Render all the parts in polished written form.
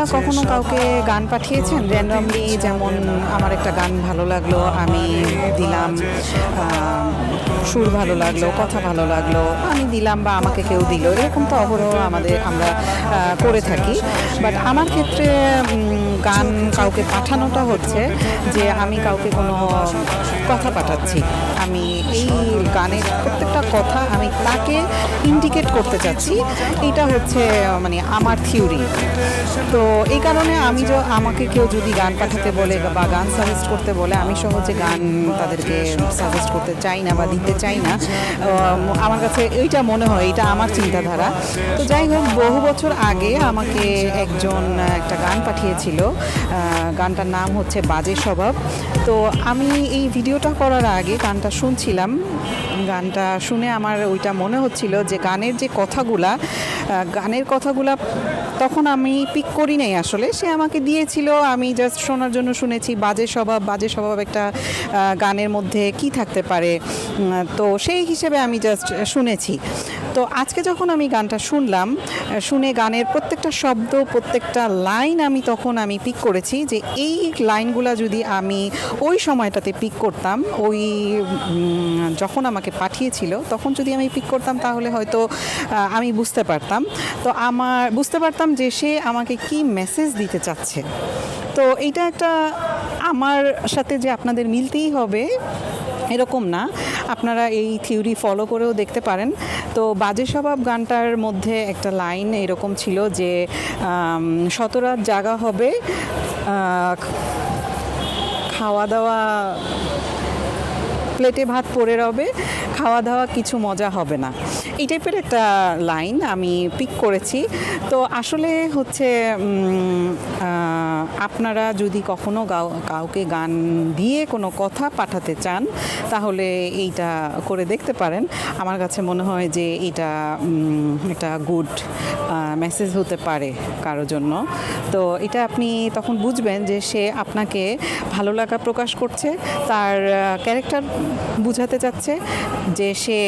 আপনারা কখনো কাউকে গান পাঠিয়েছেন র্যান্ডমলি? যেমন আমার একটা গান ভালো লাগলো, আমি দিলাম, সুর ভালো লাগলো, কথা ভালো লাগলো, আমি দিলাম বা আমাকে কেউ দিল, এরকম তো অহরহ আমরা করে থাকি। বাট আমার ক্ষেত্রে গান কাউকে পাঠানোটা হচ্ছে যে আমি কাউকে কোনো কথা পাঠাচ্ছি, আমি এই গানের প্রত্যেকটা কথা আমি তাকে ইন্ডিকেট করতে চাচ্ছি, এটা হচ্ছে মানে আমার থিওরি। তো এই কারণে আমাকে কেউ যদি গান পাঠাতে বলে বা গান সাজেস্ট করতে বলে, আমি সহজে গান তাদেরকে সাজেস্ট করতে চাই না বা দিতে চাই না। আমার কাছে এইটা মনে হয়, এটা আমার চিন্তাধারা। তো যাই হোক, বহু বছর আগে আমাকে একজন একটা গান পাঠিয়েছিল, গানটার নাম হচ্ছে বাজে স্বভাব। তো আমি এই ভিডিওটা করার আগে গানটা শুনছিলাম, গানটা শুনে আমার ওইটা মনে হচ্ছিল যে গানের কথাগুলা তখন আমি পিক করি নাই আসলে, সে আমাকে দিয়েছিল, আমি জাস্ট শোনার জন্য শুনেছি। বাজে স্বভাব একটা গানের মধ্যে কি থাকতে পারে, তো সেই হিসেবে আমি জাস্ট শুনেছি। তো আজকে যখন আমি গানটা শুনে গানের প্রত্যেকটা শব্দ, প্রত্যেকটা লাইন আমি পিক করেছি যে এই লাইনগুলা যদি আমি ওই সময়টাতে পিক করতাম, যখন আমাকে পাঠিয়েছিল তখন যদি আমি পিক করতাম, তাহলে হয়তো আমি বুঝতে পারতাম যে সে আমাকে কি মেসেজ দিতে চাচ্ছে। তো এইটা একটা আমার সাথে যে আপনাদের মিলতেই হবে এরকম না, আপনারা এই থিওরি ফলো করেও দেখতে পারেন। তো বাজে স্বভাব গানটার মধ্যে একটা লাইন এরকম ছিল যে শতরাত জাগা হবে, খাওয়া দাওয়া প্লেটে ভাত পড়ে রবে, খাওয়া দাওয়া কিছু মজা হবে না, এই টাইপের একটা লাইন আমি পিক করেছি। তো আসলে হচ্ছে আপনারা যদি কখনো কাউকে গান দিয়ে কোনো কথা পাঠাতে চান, তাহলে এইটা করে দেখতে পারেন। আমার কাছে মনে হয় যে এটা একটা গুড মেসেজ হতে পারে কারোর জন্য। তো এটা আপনি তখন বুঝবেন যে সে আপনাকে ভালো লাগা প্রকাশ করছে, তার ক্যারেক্টার বুঝাতে চাচ্ছে, যে সে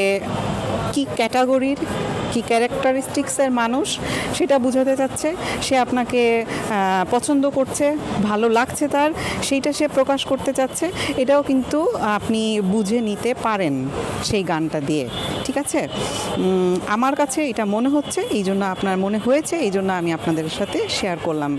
কি ক্যাটাগরির, কি ক্যারেক্টারিস্টিক্সের মানুষ সেটা বোঝাতে চাচ্ছে, সে আপনাকে পছন্দ করছে, ভালো লাগছে তার, সেইটা সে প্রকাশ করতে চাচ্ছে। এটাও কিন্তু আপনি বুঝে নিতে পারেন সেই গানটা দিয়ে, ঠিক আছে? আমার কাছে এটা মনে হচ্ছে, এই জন্য আপনার মনে হয়েছে, এই জন্য আমি আপনাদের সাথে শেয়ার করলাম।